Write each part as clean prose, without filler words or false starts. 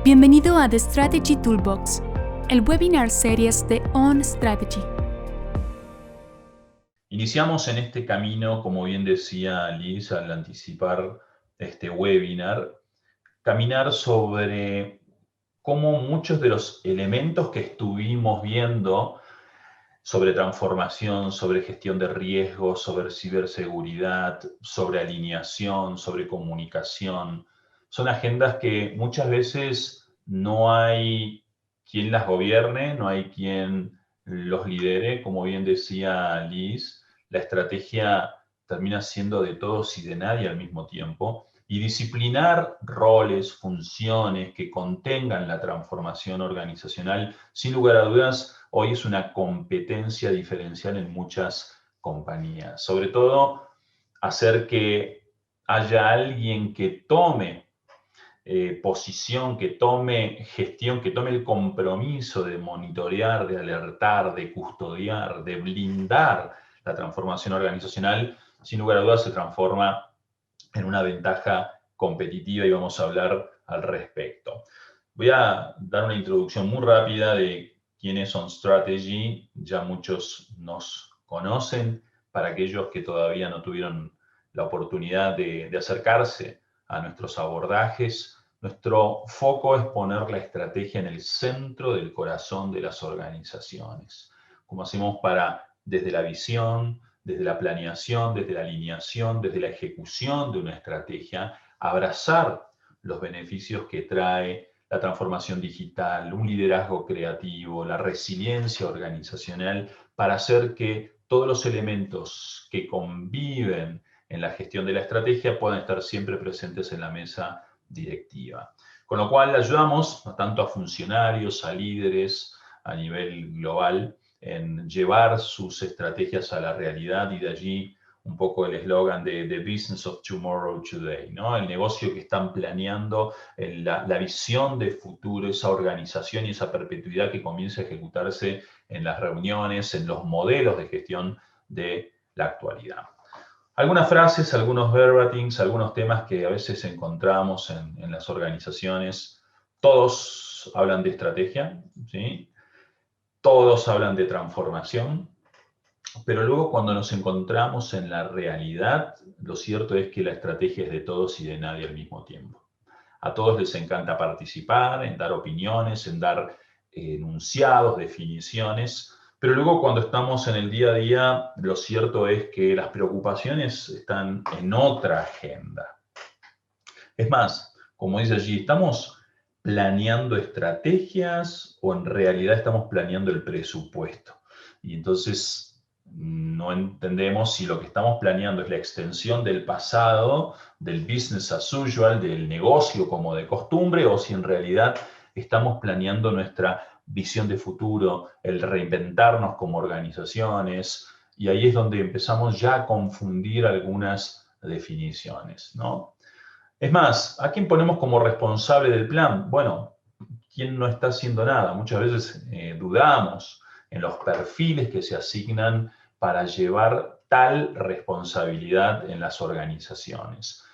Bienvenido a The Strategy Toolbox, el webinar series de On Strategy. Iniciamos en este camino, como bien decía Liz al anticipar este webinar, caminar sobre cómo muchos de los elementos que estuvimos viendo sobre transformación, sobre gestión de riesgos, sobre ciberseguridad, sobre alineación, sobre comunicación, son agendas que muchas veces no hay quien las gobierne, no hay quien los lidere. Como bien decía Liz, la estrategia termina siendo de todos y de nadie al mismo tiempo. Y disciplinar roles, funciones que contengan la transformación organizacional, sin lugar a dudas, hoy es una competencia diferencial en muchas compañías. Sobre todo, hacer que haya alguien que tome posición, que tome gestión, que tome el compromiso de monitorear, de alertar, de custodiar, de blindar la transformación organizacional, sin lugar a dudas se transforma en una ventaja competitiva y vamos a hablar al respecto. Voy a dar una introducción muy rápida de quién es On Strategy. Ya muchos nos conocen. Para aquellos que todavía no tuvieron la oportunidad de acercarse a nuestros abordajes, nuestro foco es poner la estrategia en el centro del corazón de las organizaciones. Como hacemos desde la visión, desde la planeación, desde la alineación, desde la ejecución de una estrategia, abrazar los beneficios que trae la transformación digital, un liderazgo creativo, la resiliencia organizacional, para hacer que todos los elementos que conviven en la gestión de la estrategia puedan estar siempre presentes en la mesa directiva. Con lo cual ayudamos tanto a funcionarios, a líderes a nivel global en llevar sus estrategias a la realidad, y de allí un poco el eslogan de The Business of Tomorrow Today, ¿no? El negocio que están planeando, la visión de futuro, esa organización y esa perpetuidad que comienza a ejecutarse en las reuniones, en los modelos de gestión de la actualidad. Algunas frases, algunos verbatings, algunos temas que a veces encontramos en las organizaciones. Todos hablan de estrategia, ¿sí? Todos hablan de transformación, pero luego cuando nos encontramos en la realidad, lo cierto es que la estrategia es de todos y de nadie al mismo tiempo. A todos les encanta participar, en dar opiniones, en dar enunciados, definiciones, pero luego cuando estamos en el día a día, lo cierto es que las preocupaciones están en otra agenda. Es más, como dice allí, ¿estamos planeando estrategias o en realidad estamos planeando el presupuesto? Y entonces no entendemos si lo que estamos planeando es la extensión del pasado, del business as usual, del negocio como de costumbre, o si en realidad estamos planeando nuestra visión de futuro, el reinventarnos como organizaciones, y ahí es donde empezamos ya a confundir algunas definiciones, ¿no? Es más, ¿a quién ponemos como responsable del plan? Bueno, ¿quién no está haciendo nada? Muchas veces dudamos en los perfiles que se asignan para llevar tal responsabilidad en las organizaciones.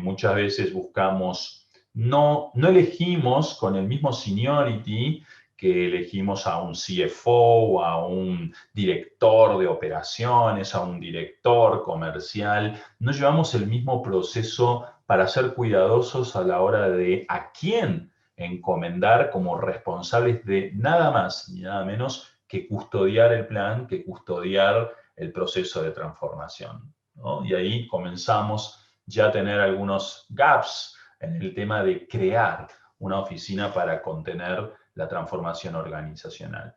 Muchas veces buscamos, no elegimos con el mismo seniority que elegimos a un CFO, a un director de operaciones, a un director comercial. No llevamos el mismo proceso para ser cuidadosos a la hora de a quién encomendar como responsables de nada más ni nada menos que custodiar el plan, que custodiar el proceso de transformación, ¿no? Y ahí comenzamos ya a tener algunos gaps en el tema de crear una oficina para contener la transformación organizacional.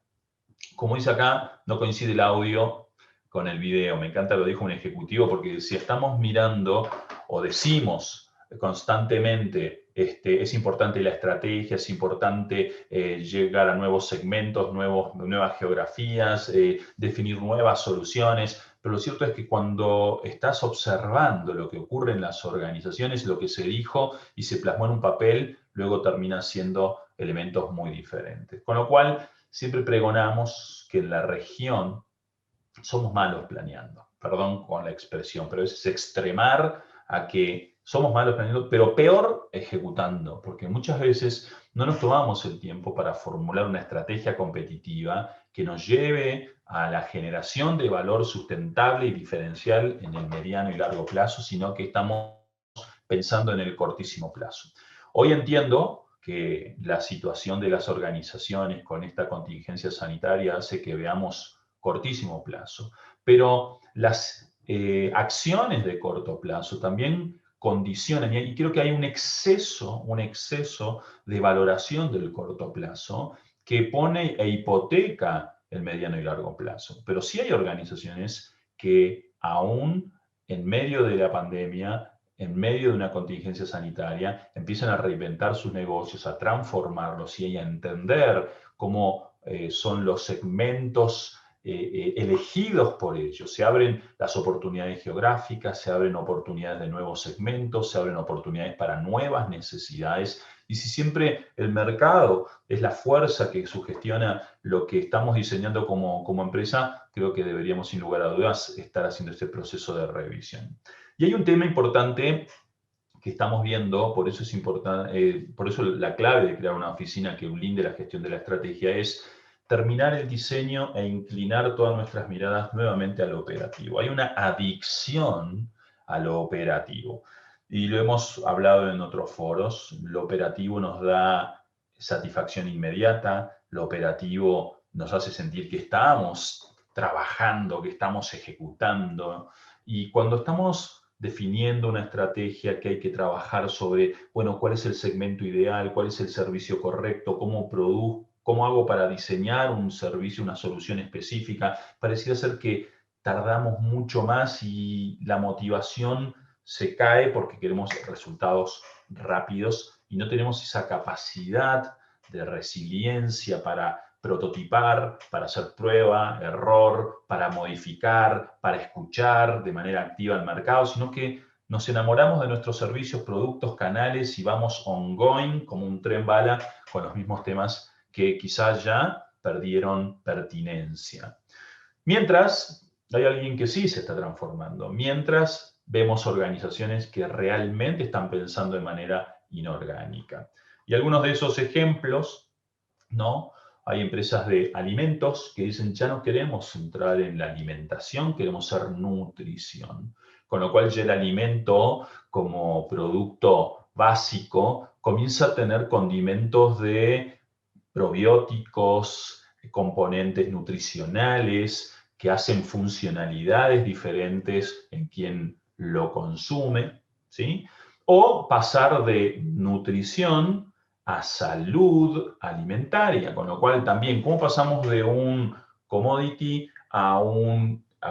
Como dice acá, no coincide el audio con el video. Me encanta lo dijo un ejecutivo, porque si estamos mirando o decimos constantemente es importante la estrategia, es importante llegar a nuevos segmentos, nuevas geografías, definir nuevas soluciones, pero lo cierto es que cuando estás observando lo que ocurre en las organizaciones, lo que se dijo y se plasmó en un papel, luego termina siendo elementos muy diferentes. Con lo cual, siempre pregonamos que en la región somos malos planeando. Perdón con la expresión, pero es extremar a que somos malos planeando, pero peor ejecutando, porque muchas veces no nos tomamos el tiempo para formular una estrategia competitiva que nos lleve a la generación de valor sustentable y diferencial en el mediano y largo plazo, sino que estamos pensando en el cortísimo plazo. Hoy entiendo que la situación de las organizaciones con esta contingencia sanitaria hace que veamos cortísimo plazo, pero las acciones de corto plazo también condicionan, y creo que hay un exceso de valoración del corto plazo que pone e hipoteca el mediano y largo plazo. Pero sí hay organizaciones que aún en medio de la pandemia, en medio de una contingencia sanitaria, empiezan a reinventar sus negocios, a transformarlos y a entender cómo son los segmentos elegidos por ellos. Se abren las oportunidades geográficas, se abren oportunidades de nuevos segmentos, se abren oportunidades para nuevas necesidades. Y si siempre el mercado es la fuerza que sugestiona lo que estamos diseñando como empresa, creo que deberíamos, sin lugar a dudas, estar haciendo este proceso de revisión. Y hay un tema importante que estamos viendo, por eso es importante, por eso la clave de crear una oficina que blinde la gestión de la estrategia es terminar el diseño e inclinar todas nuestras miradas nuevamente al operativo. Hay una adicción a lo operativo. Y lo hemos hablado en otros foros. Lo operativo nos da satisfacción inmediata. Lo operativo nos hace sentir que estamos trabajando, que estamos ejecutando. Y cuando estamos definiendo una estrategia que hay que trabajar sobre, bueno, cuál es el segmento ideal, cuál es el servicio correcto, cómo hago para diseñar un servicio, una solución específica. Pareciera ser que tardamos mucho más y la motivación se cae porque queremos resultados rápidos y no tenemos esa capacidad de resiliencia para prototipar, para hacer prueba, error, para modificar, para escuchar de manera activa al mercado, sino que nos enamoramos de nuestros servicios, productos, canales y vamos ongoing como un tren bala con los mismos temas que quizás ya perdieron pertinencia. Mientras, hay alguien que sí se está transformando. Mientras, vemos organizaciones que realmente están pensando de manera inorgánica. Y algunos de esos ejemplos, ¿no? Hay empresas de alimentos que dicen, ya no queremos entrar en la alimentación, queremos ser nutrición. Con lo cual ya el alimento como producto básico comienza a tener condimentos de probióticos, componentes nutricionales que hacen funcionalidades diferentes en quien lo consume, ¿sí? O pasar de nutrición a salud alimentaria, con lo cual también, ¿cómo pasamos de un commodity a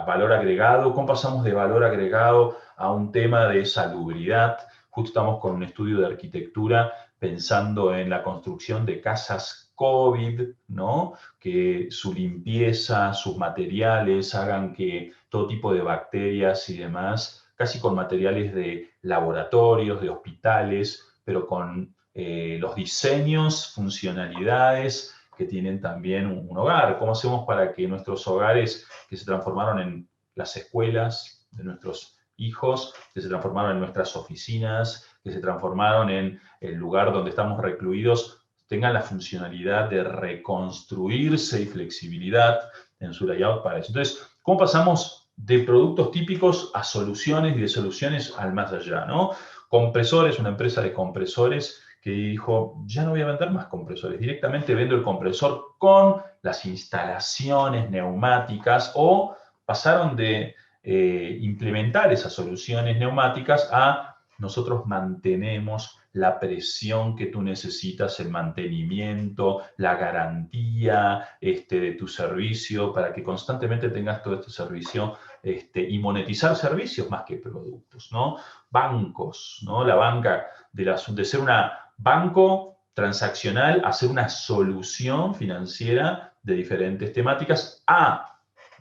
valor agregado? ¿Cómo pasamos de valor agregado a un tema de salubridad? Justo estamos con un estudio de arquitectura pensando en la construcción de casas COVID, ¿no? Que su limpieza, sus materiales hagan que todo tipo de bacterias y demás, casi con materiales de laboratorios, de hospitales, pero con los diseños, funcionalidades que tienen también un hogar. ¿Cómo hacemos para que nuestros hogares que se transformaron en las escuelas de nuestros hijos, que se transformaron en nuestras oficinas, que se transformaron en el lugar donde estamos recluidos, tengan la funcionalidad de reconstruirse y flexibilidad en su layout para eso? Entonces, ¿cómo pasamos de productos típicos a soluciones y de soluciones al más allá, ¿no? Compresores, una empresa de compresores que dijo, ya no voy a vender más compresores, directamente vendo el compresor con las instalaciones neumáticas, o pasaron de implementar esas soluciones neumáticas a nosotros mantenemos la presión que tú necesitas, el mantenimiento, la garantía de tu servicio, para que constantemente tengas todo este servicio y monetizar servicios más que productos, ¿no? Bancos, ¿no? La banca, de ser una banco transaccional a ser una solución financiera de diferentes temáticas,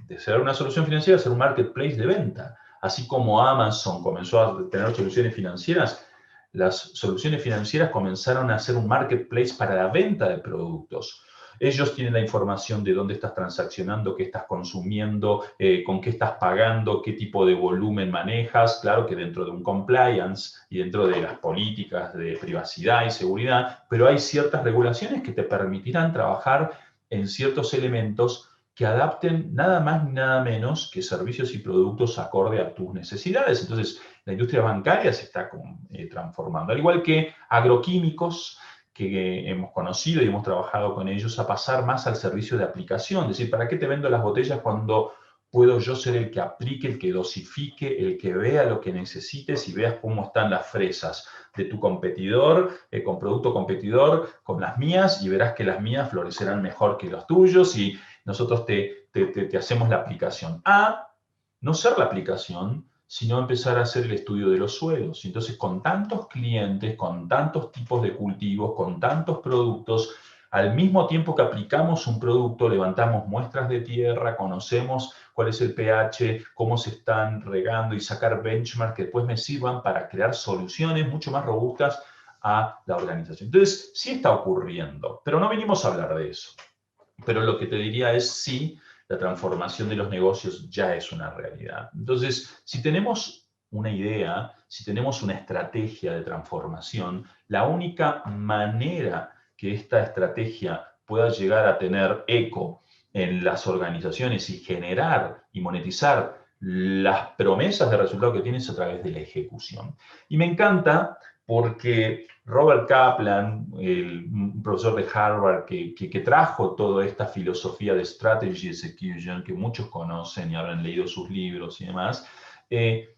de ser una solución financiera a ser un marketplace de venta. Así como Amazon comenzó a tener soluciones financieras, las soluciones financieras comenzaron a ser un marketplace para la venta de productos. Ellos tienen la información de dónde estás transaccionando, qué estás consumiendo, con qué estás pagando, qué tipo de volumen manejas. Claro que dentro de un compliance y dentro de las políticas de privacidad y seguridad, pero hay ciertas regulaciones que te permitirán trabajar en ciertos elementos que adapten nada más ni nada menos que servicios y productos acorde a tus necesidades. Entonces, la industria bancaria se está transformando, al igual que agroquímicos, que hemos conocido y hemos trabajado con ellos, a pasar más al servicio de aplicación. Es decir, ¿para qué te vendo las botellas cuando puedo yo ser el que aplique, el que dosifique, el que vea lo que necesites y veas cómo están las fresas de tu competidor, con producto competidor, con las mías, y verás que las mías florecerán mejor que los tuyos y nosotros te hacemos la aplicación? A no ser la aplicación, sino empezar a hacer el estudio de los suelos. Entonces, con tantos clientes, con tantos tipos de cultivos, con tantos productos, al mismo tiempo que aplicamos un producto, levantamos muestras de tierra, conocemos cuál es el pH, cómo se están regando y sacar benchmarks que después me sirvan para crear soluciones mucho más robustas a la organización. Entonces, sí está ocurriendo, pero no venimos a hablar de eso. Pero lo que te diría es sí, la transformación de los negocios ya es una realidad. Entonces, si tenemos una idea, si tenemos una estrategia de transformación, la única manera que esta estrategia pueda llegar a tener eco en las organizaciones y generar y monetizar las promesas de resultado que tienes a través de la ejecución. Y me encanta porque Robert Kaplan, un profesor de Harvard que trajo toda esta filosofía de Strategy Execution, que muchos conocen y habrán leído sus libros y demás,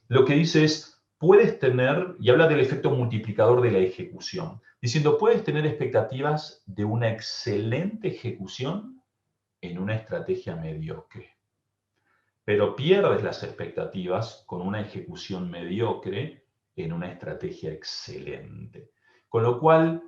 lo que dice es, puedes tener, y habla del efecto multiplicador de la ejecución, diciendo, puedes tener expectativas de una excelente ejecución en una estrategia mediocre, pero pierdes las expectativas con una ejecución mediocre en una estrategia excelente. Con lo cual,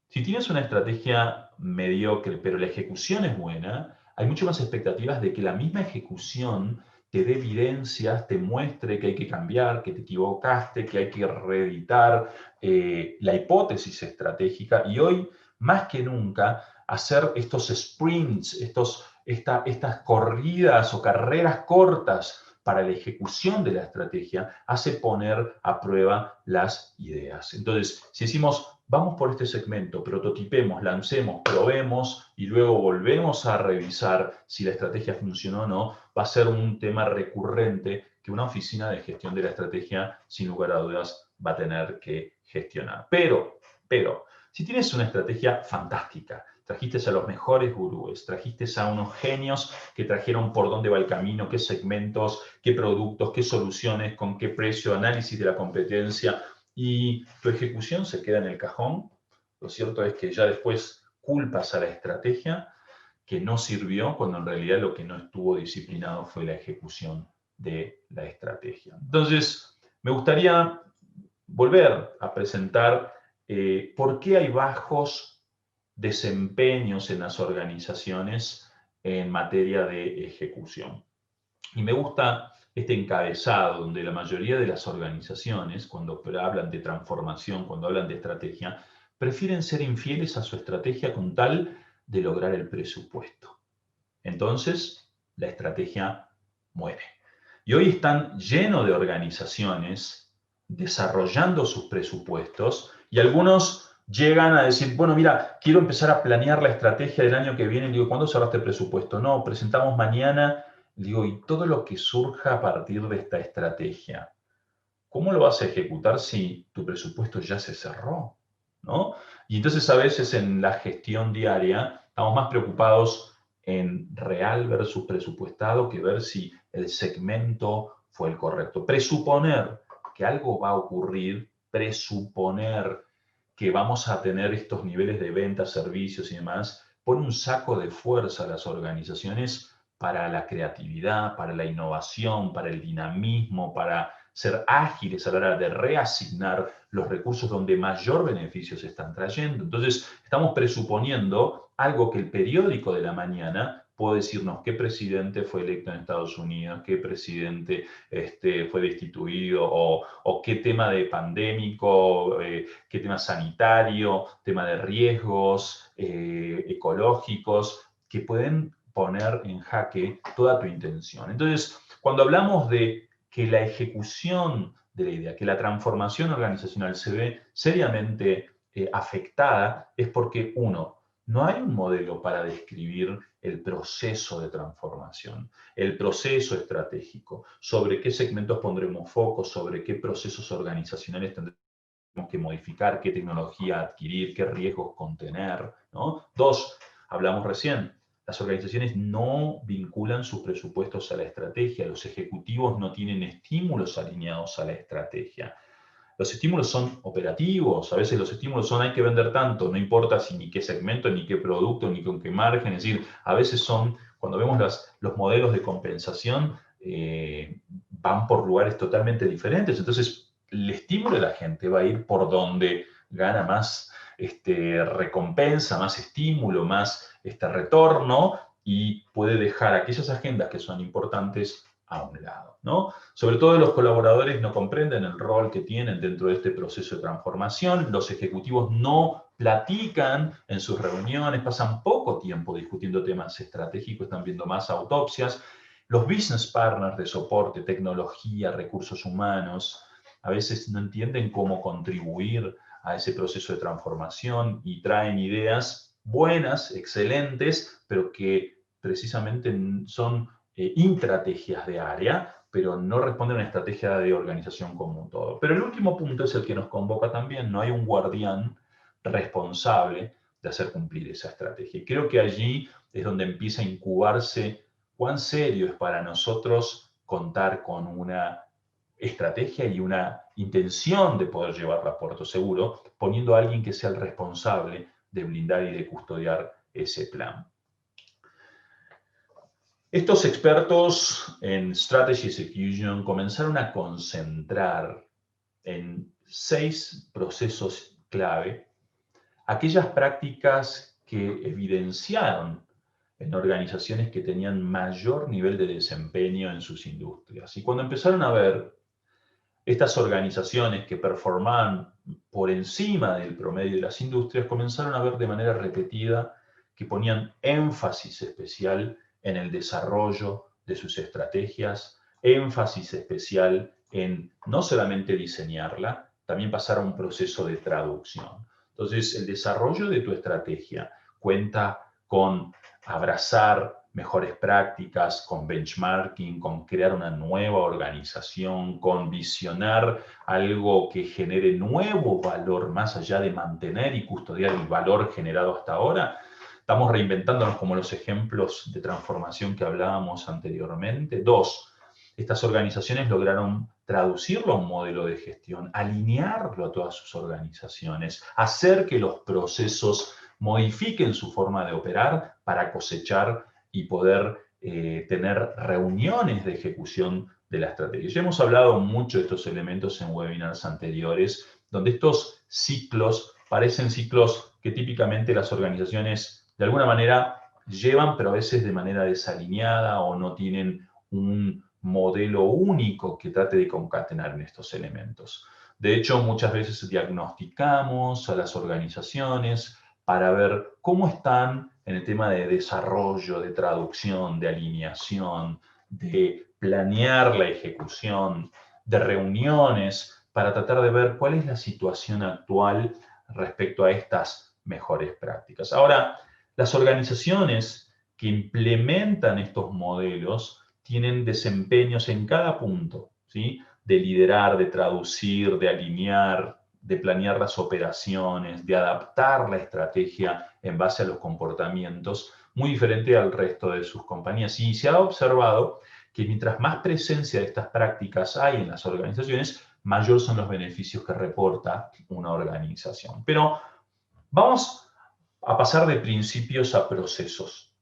si tienes una estrategia mediocre, pero la ejecución es buena, hay mucho más expectativas de que la misma ejecución te dé evidencias, te muestre que hay que cambiar, que te equivocaste, que hay que reeditar la hipótesis estratégica. Y hoy, más que nunca, hacer estos sprints, estas corridas o carreras cortas para la ejecución de la estrategia, hace poner a prueba las ideas. Entonces, si decimos, vamos por este segmento, prototipemos, lancemos, probemos y luego volvemos a revisar si la estrategia funcionó o no, va a ser un tema recurrente que una oficina de gestión de la estrategia, sin lugar a dudas, va a tener que gestionar. Pero, si tienes una estrategia fantástica, trajiste a los mejores gurúes, trajiste a unos genios que trajeron por dónde va el camino, qué segmentos, qué productos, qué soluciones, con qué precio, análisis de la competencia, y tu ejecución se queda en el cajón, lo cierto es que ya después culpas a la estrategia que no sirvió, cuando en realidad lo que no estuvo disciplinado fue la ejecución de la estrategia. Entonces, me gustaría volver a presentar por qué hay bajos desempeños en las organizaciones en materia de ejecución. Y me gusta este encabezado donde la mayoría de las organizaciones, cuando hablan de transformación, cuando hablan de estrategia, prefieren ser infieles a su estrategia con tal de lograr el presupuesto. Entonces, la estrategia muere. Y hoy están llenos de organizaciones desarrollando sus presupuestos y algunos llegan a decir, bueno, mira, quiero empezar a planear la estrategia del año que viene. Y digo, ¿cuándo cerraste el presupuesto? No, presentamos mañana. Digo, y todo lo que surja a partir de esta estrategia, ¿cómo lo vas a ejecutar si tu presupuesto ya se cerró? ¿No? Y entonces a veces en la gestión diaria estamos más preocupados en real versus presupuestado que ver si el segmento fue el correcto. Presuponer que algo va a ocurrir, presuponer que vamos a tener estos niveles de ventas, servicios y demás, pone un saco de fuerza a las organizaciones para la creatividad, para la innovación, para el dinamismo, para ser ágiles a la hora de reasignar los recursos donde mayor beneficio se están trayendo. Entonces, estamos presuponiendo algo que el periódico de la mañana puedo decirnos qué presidente fue electo en Estados Unidos, qué presidente fue destituido, o qué tema de pandémico, qué tema sanitario, tema de riesgos ecológicos, que pueden poner en jaque toda tu intención. Entonces, cuando hablamos de que la ejecución de la idea, que la transformación organizacional se ve seriamente afectada, es porque, uno, no hay un modelo para describir el proceso de transformación, el proceso estratégico, sobre qué segmentos pondremos foco, sobre qué procesos organizacionales tendremos que modificar, qué tecnología adquirir, qué riesgos contener, ¿no? Dos, hablamos recién, las organizaciones no vinculan sus presupuestos a la estrategia, los ejecutivos no tienen estímulos alineados a la estrategia. Los estímulos son operativos, a veces los estímulos son hay que vender tanto, no importa si ni qué segmento, ni qué producto, ni con qué margen, es decir, a veces son, cuando vemos los modelos de compensación, van por lugares totalmente diferentes, entonces el estímulo de la gente va a ir por donde gana más recompensa, más estímulo, más retorno, y puede dejar aquellas agendas que son importantes a un lado, ¿no? Sobre todo los colaboradores no comprenden el rol que tienen dentro de este proceso de transformación, los ejecutivos no platican en sus reuniones, pasan poco tiempo discutiendo temas estratégicos, están viendo más autopsias. Los business partners de soporte, tecnología, recursos humanos, a veces no entienden cómo contribuir a ese proceso de transformación y traen ideas buenas, excelentes, pero que precisamente son intrategias de área, pero no responden a una estrategia de organización como un todo. Pero el último punto es el que nos convoca también. No hay un guardián responsable de hacer cumplir esa estrategia. Y creo que allí es donde empieza a incubarse cuán serio es para nosotros contar con una estrategia y una intención de poder llevarla a puerto seguro, poniendo a alguien que sea el responsable de blindar y de custodiar ese plan. Estos expertos en Strategy Execution comenzaron a concentrar en 6 procesos clave aquellas prácticas que evidenciaron en organizaciones que tenían mayor nivel de desempeño en sus industrias. Y cuando empezaron a ver estas organizaciones que performaban por encima del promedio de las industrias, comenzaron a ver de manera repetida que ponían énfasis especial en el desarrollo de sus estrategias, énfasis especial en no solamente diseñarla, también pasar a un proceso de traducción. Entonces, el desarrollo de tu estrategia cuenta con abrazar mejores prácticas, con benchmarking, con crear una nueva organización, con visionar algo que genere nuevo valor más allá de mantener y custodiar el valor generado hasta ahora. Estamos reinventándonos como los ejemplos de transformación que hablábamos anteriormente. 2, estas organizaciones lograron traducirlo a un modelo de gestión, alinearlo a todas sus organizaciones, hacer que los procesos modifiquen su forma de operar para cosechar y poder tener reuniones de ejecución de la estrategia. Ya hemos hablado mucho de estos elementos en webinars anteriores, donde estos ciclos parecen ciclos que típicamente las organizaciones de alguna manera llevan, pero a veces de manera desalineada o no tienen un modelo único que trate de concatenar en estos elementos. De hecho, muchas veces diagnosticamos a las organizaciones para ver cómo están en el tema de desarrollo, de traducción, de alineación, de planear la ejecución, de reuniones, para tratar de ver cuál es la situación actual respecto a estas mejores prácticas. Ahora, las organizaciones que implementan estos modelos tienen desempeños en cada punto, ¿sí? De liderar, de traducir, de alinear, de planear las operaciones, de adaptar la estrategia en base a los comportamientos, muy diferente al resto de sus compañías. Y se ha observado que mientras más presencia de estas prácticas hay en las organizaciones, mayor son los beneficios que reporta una organización. Pero vamos a pasar de principios a procesos.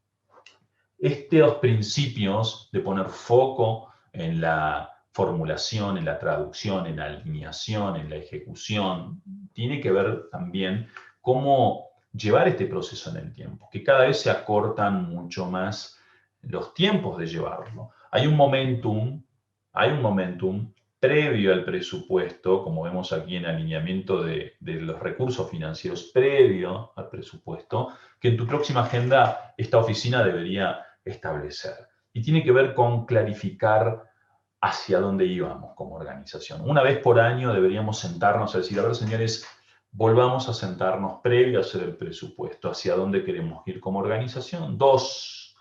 Estos principios de poner foco en la formulación, en la traducción, en la alineación, en la ejecución, tiene que ver también cómo llevar este proceso en el tiempo, que cada vez se acortan mucho más los tiempos de llevarlo. Hay un momentum previo al presupuesto, como vemos aquí en alineamiento de los recursos financieros previo al presupuesto, que en tu próxima agenda esta oficina debería establecer. Y tiene que ver con clarificar hacia dónde íbamos como organización. Una vez por año deberíamos sentarnos a decir, a ver, señores, volvamos a sentarnos previo a hacer el presupuesto, hacia dónde queremos ir como organización. 2,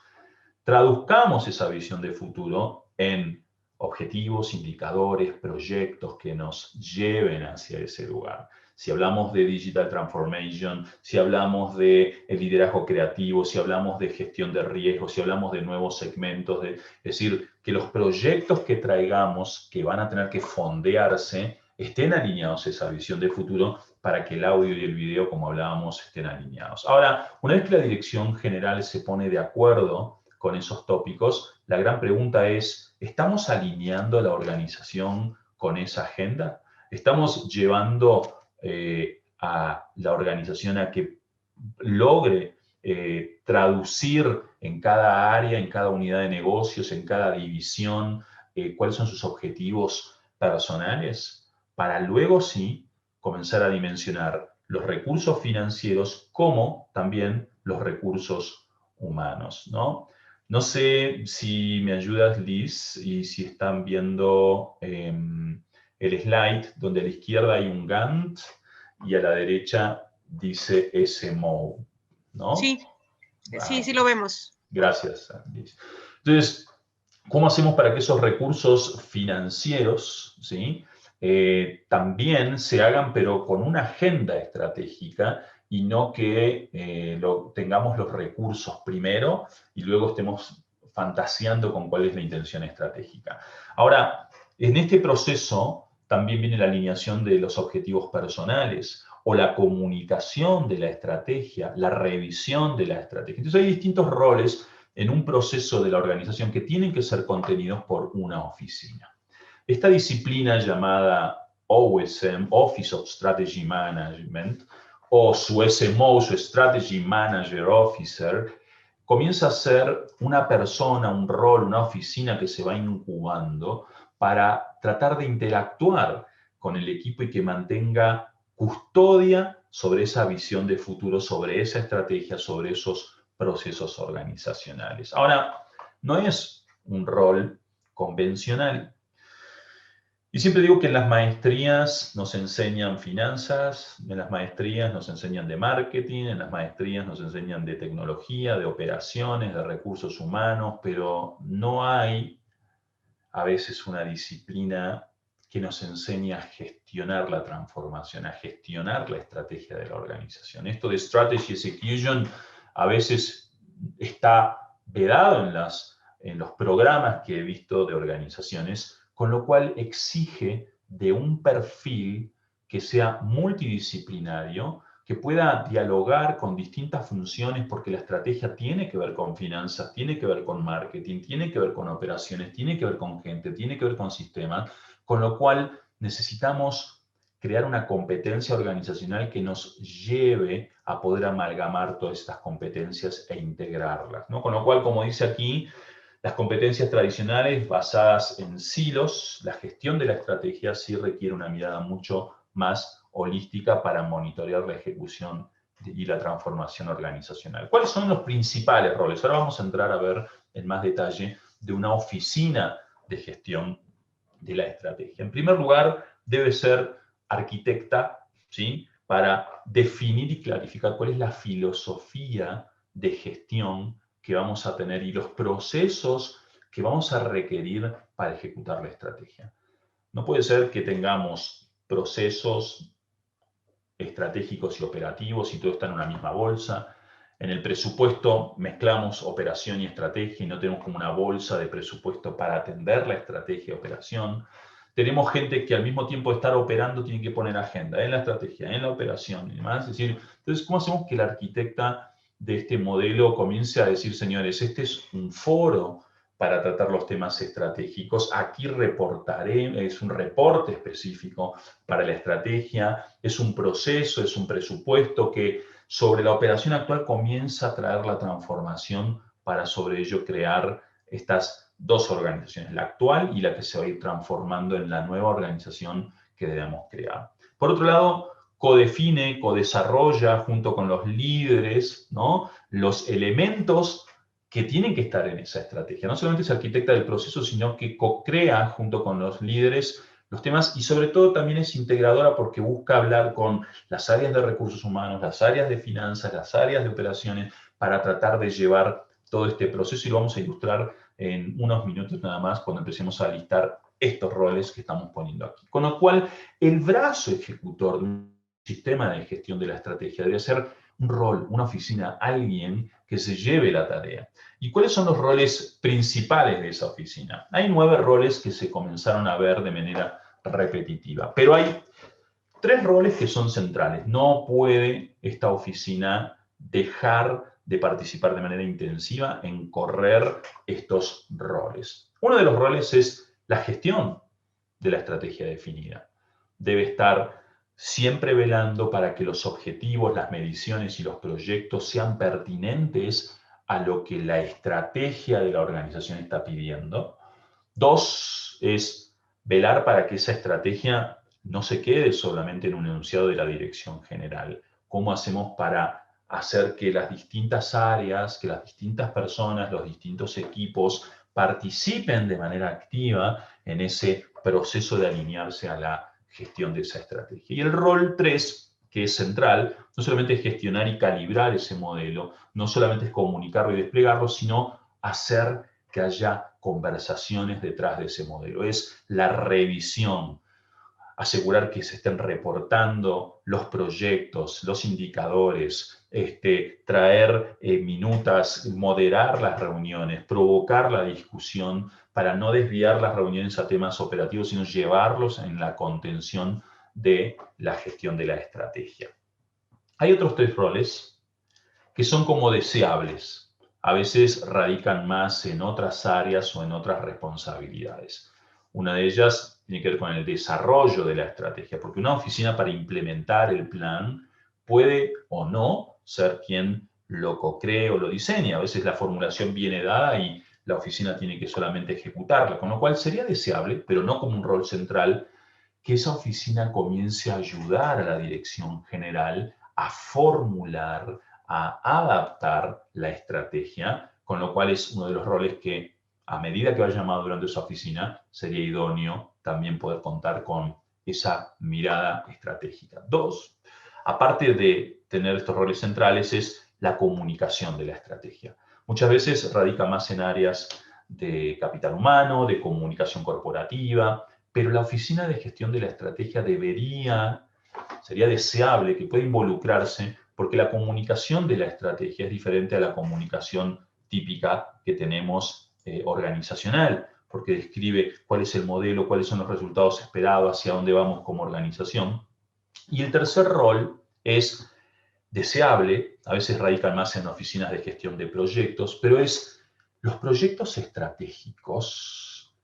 traduzcamos esa visión de futuro en objetivos, indicadores, proyectos que nos lleven hacia ese lugar. Si hablamos de Digital Transformation, si hablamos de liderazgo creativo, si hablamos de gestión de riesgos, si hablamos de nuevos segmentos, es decir, que los proyectos que traigamos, que van a tener que fondearse, estén alineados a esa visión de futuro para que el audio y el video, como hablábamos, estén alineados. Ahora, una vez que la dirección general se pone de acuerdo con esos tópicos, la gran pregunta es, ¿estamos alineando la organización con esa agenda? ¿Estamos llevando a la organización a que logre traducir en cada área, en cada unidad de negocios, en cada división, cuáles son sus objetivos personales, para luego sí comenzar a dimensionar los recursos financieros como también los recursos humanos, ¿no? No sé si me ayudas, Liz, y si están viendo el slide donde a la izquierda hay un Gantt y a la derecha dice SMO, ¿no? Sí, Vale. sí lo vemos. Gracias, Liz. Entonces, ¿cómo hacemos para que esos recursos financieros, ¿sí? También se hagan, pero con una agenda estratégica y no que tengamos los recursos primero y luego estemos fantaseando con cuál es la intención estratégica? Ahora, en este proceso también viene la alineación de los objetivos personales o la comunicación de la estrategia, la revisión de la estrategia. Entonces hay distintos roles en un proceso de la organización que tienen que ser contenidos por una oficina. Esta disciplina llamada OSM, Office of Strategy Management, o su SMO, su Strategy Manager Officer, comienza a ser una persona, un rol, una oficina que se va incubando para tratar de interactuar con el equipo y que mantenga custodia sobre esa visión de futuro, sobre esa estrategia, sobre esos procesos organizacionales. Ahora, no es un rol convencional. Y siempre digo que en las maestrías nos enseñan finanzas, en las maestrías nos enseñan de marketing, en las maestrías nos enseñan de tecnología, de operaciones, de recursos humanos, pero no hay a veces una disciplina que nos enseñe a gestionar la transformación, a gestionar la estrategia de la organización. Esto de Strategy Execution a veces está vedado en los programas que he visto de organizaciones, con lo cual exige de un perfil que sea multidisciplinario, que pueda dialogar con distintas funciones, porque la estrategia tiene que ver con finanzas, tiene que ver con marketing, tiene que ver con operaciones, tiene que ver con gente, tiene que ver con sistemas, con lo cual necesitamos crear una competencia organizacional que nos lleve a poder amalgamar todas estas competencias e integrarlas, ¿no? Con lo cual, como dice aquí, las competencias tradicionales basadas en silos, la gestión de la estrategia sí requiere una mirada mucho más holística para monitorear la ejecución y la transformación organizacional. ¿Cuáles son los principales roles? Ahora vamos a entrar a ver en más detalle de una oficina de gestión de la estrategia. En primer lugar, debe ser arquitecta, ¿sí? Para definir y clarificar cuál es la filosofía de gestión que vamos a tener y los procesos que vamos a requerir para ejecutar la estrategia. No puede ser que tengamos procesos estratégicos y operativos y todo está en una misma bolsa. En el presupuesto mezclamos operación y estrategia y no tenemos como una bolsa de presupuesto para atender la estrategia y operación. Tenemos gente que al mismo tiempo de estar operando tiene que poner agenda en la estrategia, en la operación y demás. Es decir, entonces, ¿cómo hacemos que la arquitecta de este modelo comience a decir, señores, este es un foro para tratar los temas estratégicos? Aquí reportaré, es un reporte específico para la estrategia, es un proceso, es un presupuesto que sobre la operación actual comienza a traer la transformación para sobre ello crear estas dos organizaciones, la actual y la que se va a ir transformando en la nueva organización que debemos crear. Por otro lado, codefine, codesarrolla junto con los líderes, ¿no?, los elementos que tienen que estar en esa estrategia. No solamente es arquitecta del proceso, sino que co-crea junto con los líderes los temas y sobre todo también es integradora porque busca hablar con las áreas de recursos humanos, las áreas de finanzas, las áreas de operaciones para tratar de llevar todo este proceso y lo vamos a ilustrar en unos minutos nada más cuando empecemos a listar estos roles que estamos poniendo aquí. Con lo cual, el brazo ejecutor de un sistema de gestión de la estrategia debe ser un rol, una oficina, alguien que se lleve la tarea. ¿Y cuáles son los roles principales de esa oficina? Hay 9 roles que se comenzaron a ver de manera repetitiva, pero hay 3 roles que son centrales. No puede esta oficina dejar de participar de manera intensiva en correr estos roles. Uno de los roles es la gestión de la estrategia definida. Debe estar siempre velando para que los objetivos, las mediciones y los proyectos sean pertinentes a lo que la estrategia de la organización está pidiendo. 2 es velar para que esa estrategia no se quede solamente en un enunciado de la dirección general. ¿Cómo hacemos para hacer que las distintas áreas, que las distintas personas, los distintos equipos participen de manera activa en ese proceso de alinearse a la gestión de esa estrategia? Y el rol 3, que es central, no solamente es gestionar y calibrar ese modelo, no solamente es comunicarlo y desplegarlo, sino hacer que haya conversaciones detrás de ese modelo. Es la revisión, asegurar que se estén reportando los proyectos, los indicadores, traer minutas, moderar las reuniones, provocar la discusión para no desviar las reuniones a temas operativos, sino llevarlos en la contención de la gestión de la estrategia. Hay otros 3 roles que son como deseables. A veces radican más en otras áreas o en otras responsabilidades. Una de ellas tiene que ver con el desarrollo de la estrategia, porque una oficina para implementar el plan puede o no ser quien lo co-cree o lo diseña. A veces la formulación viene dada y la oficina tiene que solamente ejecutarla, con lo cual sería deseable, pero no como un rol central, que esa oficina comience a ayudar a la dirección general a formular, a adaptar la estrategia, con lo cual es uno de los roles que a medida que vaya madurando esa oficina, sería idóneo también poder contar con esa mirada estratégica. 2, aparte de tener estos roles centrales, es la comunicación de la estrategia. Muchas veces radica más en áreas de capital humano, de comunicación corporativa, pero la oficina de gestión de la estrategia sería deseable que pueda involucrarse porque la comunicación de la estrategia es diferente a la comunicación típica que tenemos organizacional, porque describe cuál es el modelo, cuáles son los resultados esperados, hacia dónde vamos como organización. Y el tercer rol es deseable, a veces radican más en oficinas de gestión de proyectos, pero es los proyectos estratégicos,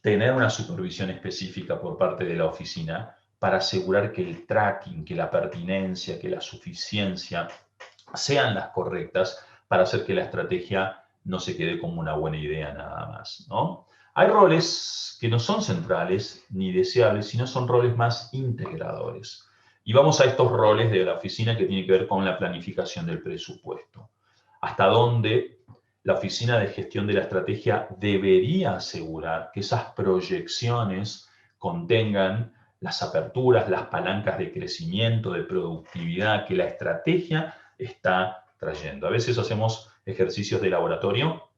tener una supervisión específica por parte de la oficina para asegurar que el tracking, que la pertinencia, que la suficiencia sean las correctas para hacer que la estrategia no se quede como una buena idea nada más, ¿no? Hay roles que no son centrales ni deseables, sino son roles más integradores. Y vamos a estos roles de la oficina que tienen que ver con la planificación del presupuesto. Hasta dónde la oficina de gestión de la estrategia debería asegurar que esas proyecciones contengan las aperturas, las palancas de crecimiento, de productividad que la estrategia está trayendo. A veces hacemos ejercicios de laboratorio,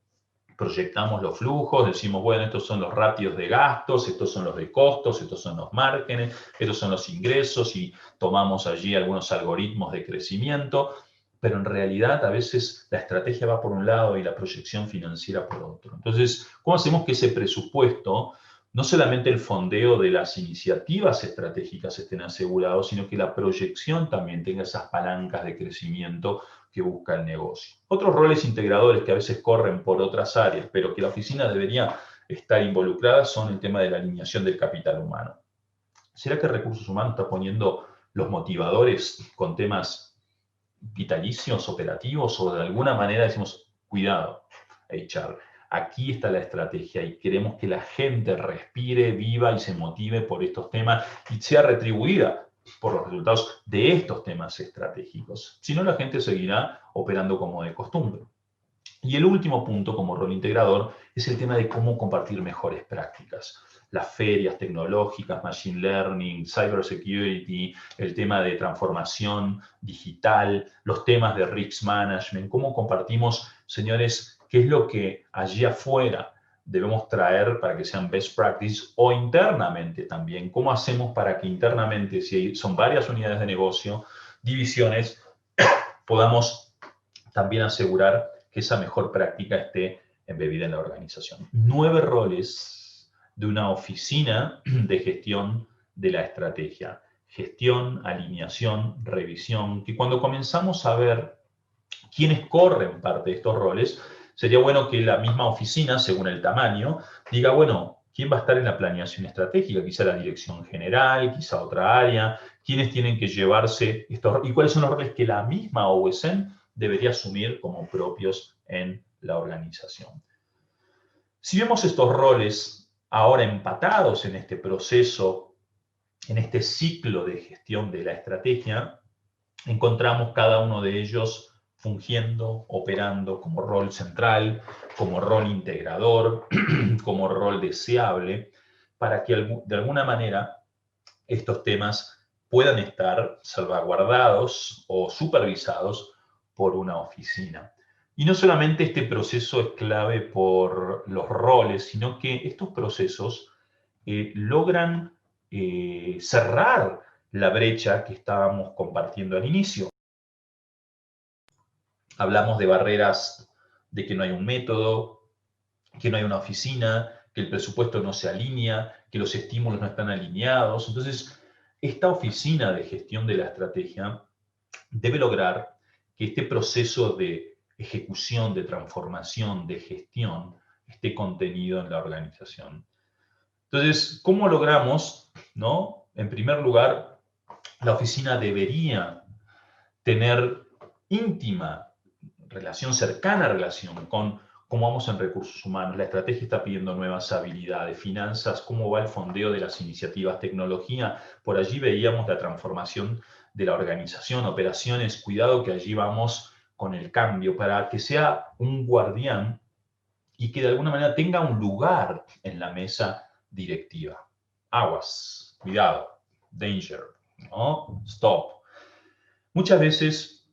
proyectamos los flujos, decimos, bueno, estos son los ratios de gastos, estos son los de costos, estos son los márgenes, estos son los ingresos y tomamos allí algunos algoritmos de crecimiento, pero en realidad a veces la estrategia va por un lado y la proyección financiera por otro. Entonces, ¿cómo hacemos que ese presupuesto, no solamente el fondeo de las iniciativas estratégicas estén asegurados, sino que la proyección también tenga esas palancas de crecimiento que busca el negocio? Otros roles integradores que a veces corren por otras áreas, pero que la oficina debería estar involucrada, son el tema de la alineación del capital humano. ¿Será que Recursos Humanos está poniendo los motivadores con temas vitalicios, operativos, o de alguna manera decimos, Cuidado, HR. Aquí está la estrategia y queremos que la gente respire, viva y se motive por estos temas y sea retribuida por los resultados de estos temas estratégicos. Si no, la gente seguirá operando como de costumbre. Y el último punto como rol integrador es el tema de cómo compartir mejores prácticas. Las ferias tecnológicas, machine learning, cybersecurity, el tema de transformación digital, los temas de risk management, cómo compartimos, señores, qué es lo que allí afuera debemos traer para que sean best practice o internamente también. ¿Cómo hacemos para que internamente, si son varias unidades de negocio, divisiones, podamos también asegurar que esa mejor práctica esté embebida en la organización? 9 roles de una oficina de gestión de la estrategia. Gestión, alineación, revisión, que cuando comenzamos a ver quiénes corren parte de estos roles, sería bueno que la misma oficina, según el tamaño, diga, bueno, ¿quién va a estar en la planeación estratégica? Quizá la dirección general, quizá otra área, quiénes tienen que llevarse estos, y cuáles son los roles que la misma OSM debería asumir como propios en la organización. Si vemos estos roles ahora empatados en este proceso, en este ciclo de gestión de la estrategia, encontramos cada uno de ellos fungiendo, operando como rol central, como rol integrador, como rol deseable, para que de alguna manera estos temas puedan estar salvaguardados o supervisados por una oficina. Y no solamente este proceso es clave por los roles, sino que estos procesos logran cerrar la brecha que estábamos compartiendo al inicio. Hablamos de barreras de que no hay un método, que no hay una oficina, que el presupuesto no se alinea, que los estímulos no están alineados. Entonces, esta oficina de gestión de la estrategia debe lograr que este proceso de ejecución, de transformación, de gestión, esté contenido en la organización. Entonces, ¿cómo logramos, no? En primer lugar, la oficina debería tener íntima relación, cercana relación con cómo vamos en recursos humanos. La estrategia está pidiendo nuevas habilidades, finanzas, cómo va el fondeo de las iniciativas, tecnología. Por allí veíamos la transformación de la organización, operaciones, cuidado que allí vamos con el cambio para que sea un guardián y que de alguna manera tenga un lugar en la mesa directiva. Aguas, cuidado, danger, ¿no? Stop. Muchas veces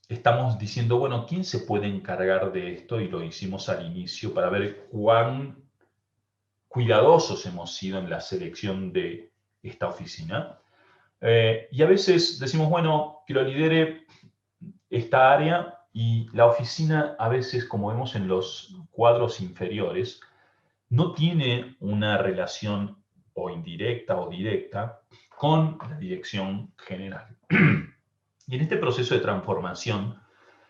estamos diciendo, bueno, ¿quién se puede encargar de esto? Y lo hicimos al inicio para ver cuán cuidadosos hemos sido en la selección de esta oficina. Y a veces decimos, bueno, que lo lidere esta área y la oficina a veces, como vemos en los cuadros inferiores, no tiene una relación o indirecta o directa con la dirección general. Y en este proceso de transformación,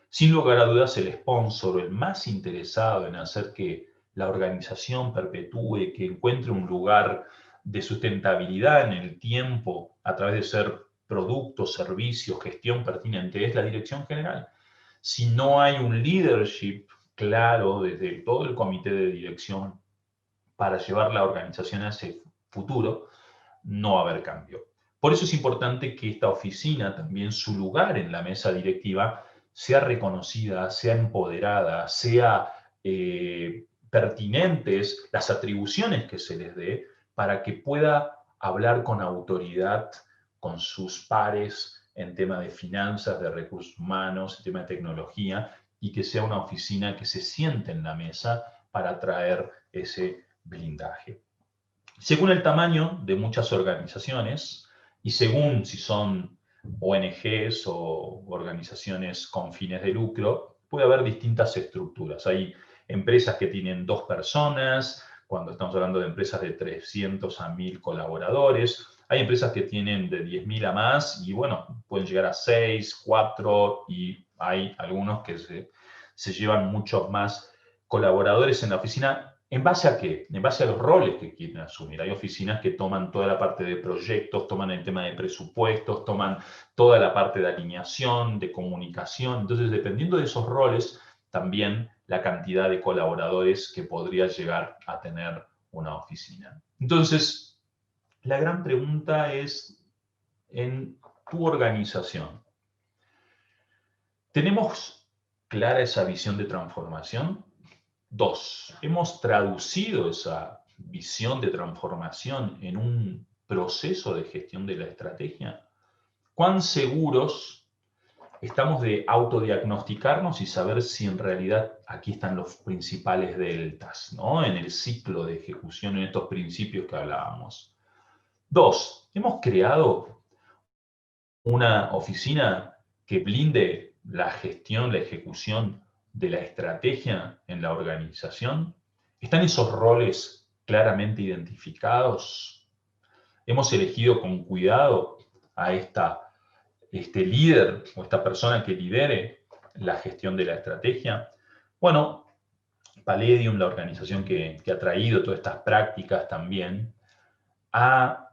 sin lugar a dudas, el sponsor o el más interesado en hacer que la organización perpetúe, que encuentre un lugar de sustentabilidad en el tiempo a través de ser productos, servicios, gestión pertinente, es la dirección general. Si no hay un leadership claro desde todo el comité de dirección para llevar la organización a ese futuro, no va a haber cambio. Por eso es importante que esta oficina, también su lugar en la mesa directiva, sea reconocida, sea empoderada, sea pertinentes las atribuciones que se les dé para que pueda hablar con autoridad con sus pares en tema de finanzas, de recursos humanos, en tema de tecnología, y que sea una oficina que se siente en la mesa para traer ese blindaje. Según el tamaño de muchas organizaciones y según si son ONGs o organizaciones con fines de lucro, puede haber distintas estructuras. Hay empresas que tienen 2 personas, cuando estamos hablando de empresas de 300 a 1000 colaboradores. Hay empresas que tienen de 10.000 a más y bueno, pueden llegar a 6, 4 y hay algunos que se llevan muchos más colaboradores en la oficina. ¿En base a qué? En base a los roles que quieren asumir. Hay oficinas que toman toda la parte de proyectos, toman el tema de presupuestos, toman toda la parte de alineación, de comunicación. Entonces, dependiendo de esos roles, también la cantidad de colaboradores que podría llegar a tener una oficina. Entonces, la gran pregunta es, en tu organización, ¿tenemos clara esa visión de transformación? 2, ¿hemos traducido esa visión de transformación en un proceso de gestión de la estrategia? ¿Cuán seguros estamos de autodiagnosticarnos y saber si en realidad aquí están los principales deltas, ¿no? En el ciclo de ejecución, en estos principios que hablábamos? 2, ¿hemos creado una oficina que blinde la gestión, la ejecución de la estrategia en la organización? ¿Están esos roles claramente identificados? ¿Hemos elegido con cuidado a este líder o esta persona que lidere la gestión de la estrategia? Bueno, Palladium, la organización que ha traído todas estas prácticas también, ha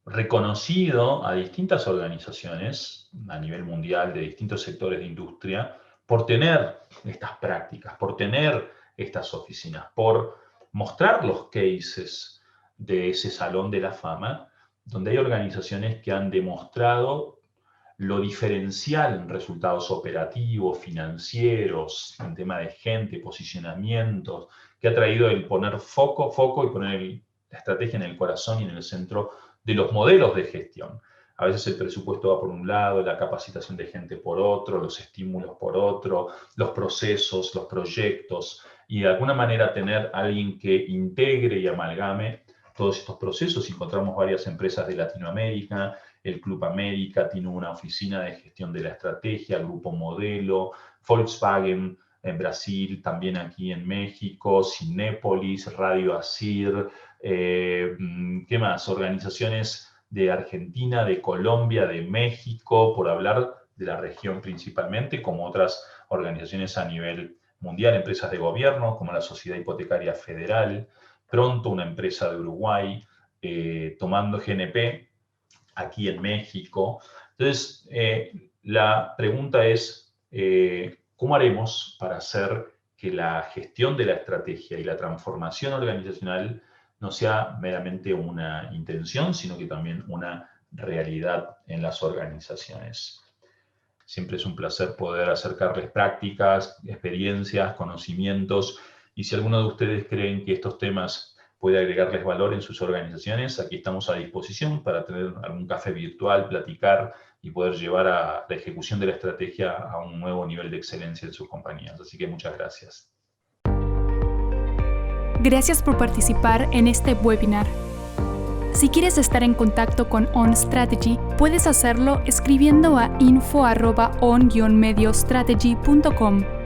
reconocido a distintas organizaciones a nivel mundial de distintos sectores de industria por tener estas prácticas, por tener estas oficinas, por mostrar los cases de ese salón de la fama, donde hay organizaciones que han demostrado lo diferencial en resultados operativos, financieros, en tema de gente, posicionamientos, que ha traído el poner foco y poner la estrategia en el corazón y en el centro de los modelos de gestión. A veces el presupuesto va por un lado, la capacitación de gente por otro, los estímulos por otro, los procesos, los proyectos, y de alguna manera tener a alguien que integre y amalgame todos estos procesos. Encontramos varias empresas de Latinoamérica, el Club América tiene una oficina de gestión de la estrategia, Grupo Modelo, Volkswagen en Brasil, también aquí en México, Cinépolis, Radio Asir, ¿qué más? Organizaciones de Argentina, de Colombia, de México, por hablar de la región principalmente, como otras organizaciones a nivel mundial, empresas de gobierno, como la Sociedad Hipotecaria Federal, pronto una empresa de Uruguay, tomando GNP aquí en México. Entonces, la pregunta es, ¿cómo haremos para hacer que la gestión de la estrategia y la transformación organizacional no sea meramente una intención, sino que también una realidad en las organizaciones? Siempre es un placer poder acercarles prácticas, experiencias, conocimientos, y si alguno de ustedes creen que estos temas puede agregarles valor en sus organizaciones, aquí estamos a disposición para tener algún café virtual, platicar y poder llevar a la ejecución de la estrategia a un nuevo nivel de excelencia en sus compañías. Así que muchas gracias. Gracias por participar en este webinar. Si quieres estar en contacto con OnStrategy, puedes hacerlo escribiendo a info@on-mediostrategy.com.